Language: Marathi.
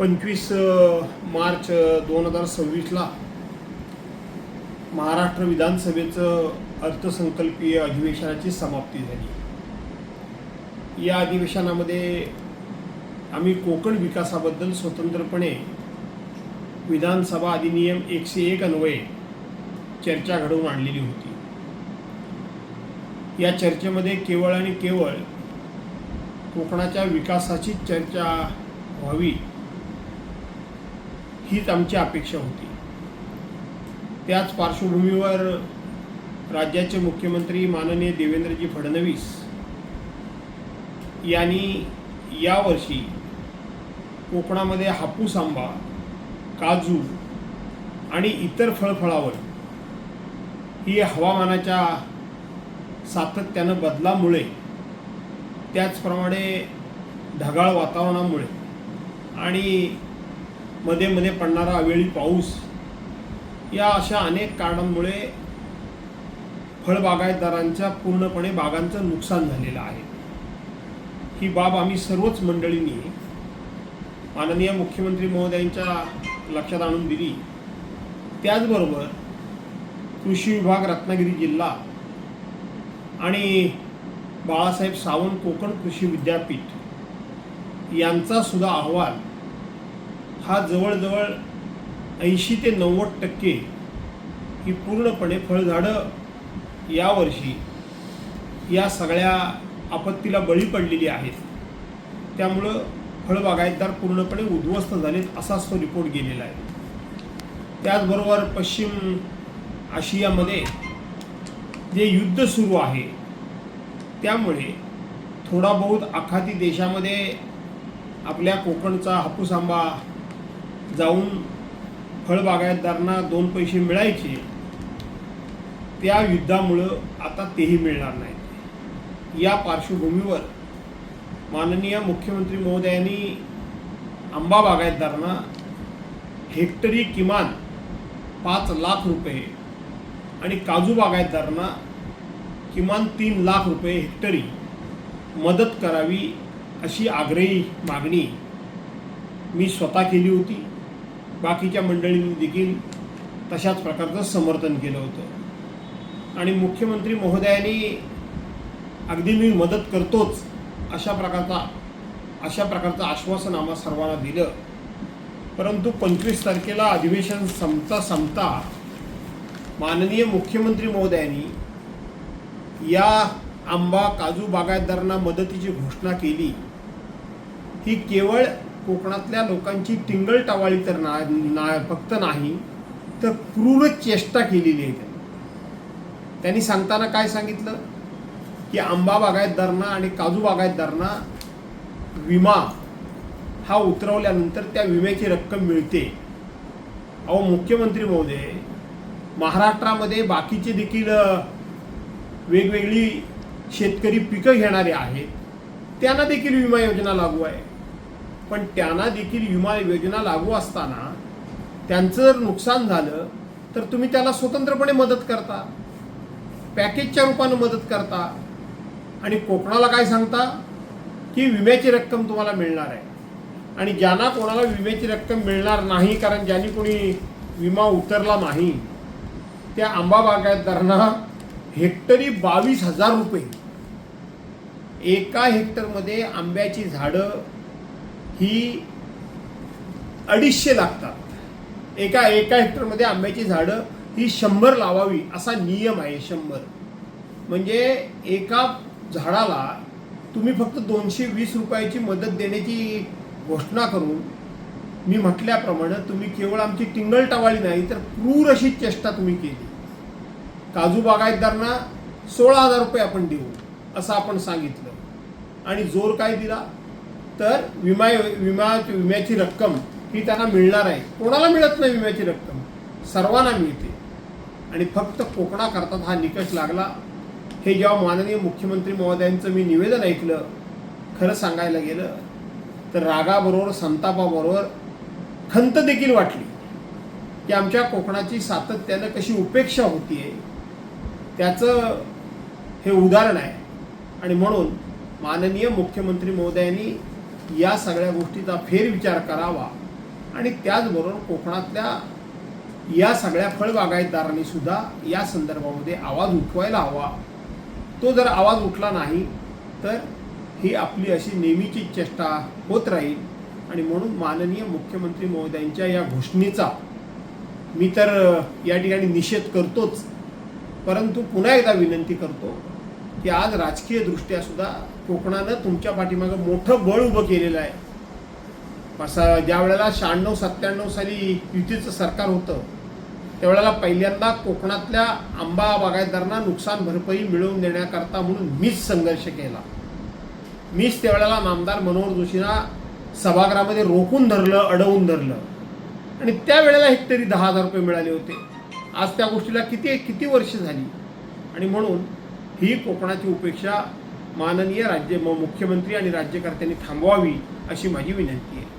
25 मार्च 2026ला महाराष्ट्र विधानसभेचं अर्थसंकल्पीय अधिवेशनाची समाप्ती झाली। या अधिवेशनामध्ये आम्ही कोकण विकासाबद्दल स्वतंत्रपणे विधानसभा अधिनियम 101 अन्वये चर्चा घडवून आणलेली होती। या चर्चेमध्ये केवळ आणि केवळ कोकणाच्या विकासाची चर्चा व्हावी हीच आमची अपेक्षा होती। त्याच पार्श्वभूमीवर राज्याचे मुख्यमंत्री माननीय देवेंद्रजी फडणवीस यांनी यावर्षी कोकणामध्ये हापूस आंबा, काजू आणि इतर फळफळावर ही हवामानाच्या सातत्यानं बदलामुळे, त्याचप्रमाणे ढगाळ वातावरणामुळे आणि मध्ये मध्ये पडणारा अवेळी पाऊस, या अशा अनेक कारणांमुळे फळबागायतदारांच्या पूर्णपणे बागांचं नुकसान झालेलं आहे। ही बाब आम्ही सर्वच मंडळींनी माननीय मुख्यमंत्री महोदयांच्या लक्षात आणून दिली। त्याचबरोबर कृषी विभाग रत्नागिरी जिल्हा आणि बाळासाहेब सावंत कोकण कृषी विद्यापीठ यांचा सुद्धा अहवाल हा जवळजवळ 80 ते 90% ही पूर्णपणे फळझाडं यावर्षी या सगळ्या आपत्तीला बळी पडलेली आहेत। त्यामुळं फळबागायतदार पूर्णपणे उद्ध्वस्त झालेत असाच तो रिपोर्ट गेलेला आहे। त्याचबरोबर पश्चिम आशियामध्ये जे युद्ध सुरू आहे त्यामुळे थोडा बहुत आखाती देशामध्ये आपल्या कोकणचा हापूस आंबा जाऊन फळबागायतदारांना 2 पैसे मिळायचे, त्या युद्धामुळं आता तेही मिळणार नाहीत। या पार्श्वभूमीवर माननीय मुख्यमंत्री महोदयांनी आंबा बागायतदारांना हेक्टरी किमान 5 लाख रुपये आणि काजू बागायतदारांना किमान 3 लाख रुपये हेक्टरी मदत करावी अशी आग्रही मागणी मी स्वतः केली होती। बाकीच्या मंडळींनी देखील तशाच प्रकारचं समर्थन केलं होतं आणि मुख्यमंत्री महोदयांनी अगदी मी मदत करतोच अशा प्रकारचं आश्वासन आम्हा सर्वांना दिलं। परंतु 25 तारखेला अधिवेशन संपता माननीय मुख्यमंत्री महोदयांनी या आंबा काजू बागायतदारांना मदतीची घोषणा केली। ही केवळ कोकणातल्या लोकांची टिंगलटावाळी तर फक्त नाही, तर क्रूर चेष्टा केलेली आहे। त्यांनी सांगताना काय सांगितलं की आंबा बागायतदारांना आणि काजू बागायतदारांना विमा हा उतरवल्यानंतर त्या विम्याची रक्कम मिळते। अहो मुख्यमंत्री महोदय, महाराष्ट्रामध्ये बाकीचे देखील वेगवेगळी शेतकरी पिकं घेणारे आहेत, त्यांना देखील विमा योजना लागू आहे। पण त्यांना देखील विमा योजना लागू असताना त्यांचं जर नुकसान झालं तर तुम्ही त्याला स्वतंत्रपणे मदत करता, पॅकेजच्या रूपानं मदत करता आणि कोकणाला काय सांगता की विम्याची रक्कम तुम्हाला मिळणार आहे। आणि ज्यांना कोणाला विम्याची रक्कम मिळणार नाही, कारण ज्यांनी कोणी विमा उतरला नाही, त्या आंबा बागायतदारांना हेक्टरी 22,000 रुपये, एका हेक्टरमध्ये आंब्याची झाडं ही 250 लागतात। एका हेक्टरमध्ये आंब्याची झाडं ही 100 लावावी असा नियम आहे। 100 म्हणजे एका झाडाला तुम्ही फक्त 220 रुपयाची मदत देण्याची घोषणा करून मी म्हटल्याप्रमाणे तुम्ही केवळ आमची टिंगलटावाळी नाही तर क्रूर अशी चेष्टा तुम्ही केली। काजू बागायतदारांना 16,000 रुपये आपण देऊ असं आपण सांगितलं आणि जोर काय दिला तर विम्याची रक्कम ही त्यांना मिळणार आहे। कोणाला मिळत नाही विम्याची रक्कम, सर्वांना मिळते आणि फक्त कोकणाकरता हा निकष लागला। हे जेव्हा माननीय मुख्यमंत्री महोदयांचं मी निवेदन ऐकलं, खरं सांगायला गेलं तर रागाबरोबर संतापाबरोबर खंत देखील वाटली की आमच्या कोकणाची सातत्यानं कशी उपेक्षा होतीये त्याचं हे उदाहरण आहे। आणि म्हणून माननीय मुख्यमंत्री महोदयांनी या सगळ्या गोष्टीचा फेरविचार करावा आणि त्याचबरोबर कोकणातल्या या सगळ्या फळबागायतदारांनी सुद्धा या संदर्भामध्ये आवाज उठवायला हवा. तो जर आवाज उठला नाही तर ही आपली अशी नेहमीची चेष्टा होत राहील. आणि म्हणून माननीय मुख्यमंत्री महोदयांच्या या घोषणेचा मी तर या ठिकाणी निषेध करतोच, परंतु पुन्हा एकदा विनंती करतो की आज राजकीयदृष्ट्या सुद्धा कोकणानं तुमच्या पाठीमागं मोठं बळ उभं केलेलं आहे. ज्या वेळेला 96-97 साली युतीचं सरकार होतं त्यावेळेला पहिल्यांदा कोकणातल्या आंबा बागायतदारांना नुकसान भरपाई मिळवून देण्याकरता म्हणून मीच संघर्ष केला. मीच त्यावेळेला नामदार मनोहर जोशींना सभागृहामध्ये रोखून धरलं, अडवून धरलं आणि त्यावेळेला हेक्टरी 10,000 रुपये मिळाले होते. आज त्या गोष्टीला किती वर्ष झाली. आणि म्हणून ही कोकणाची उपेक्षा माननीय मुख्यमंत्री आणि राज्यकर्त्यांनी थांबवावी अशी माझी विनंती आहे.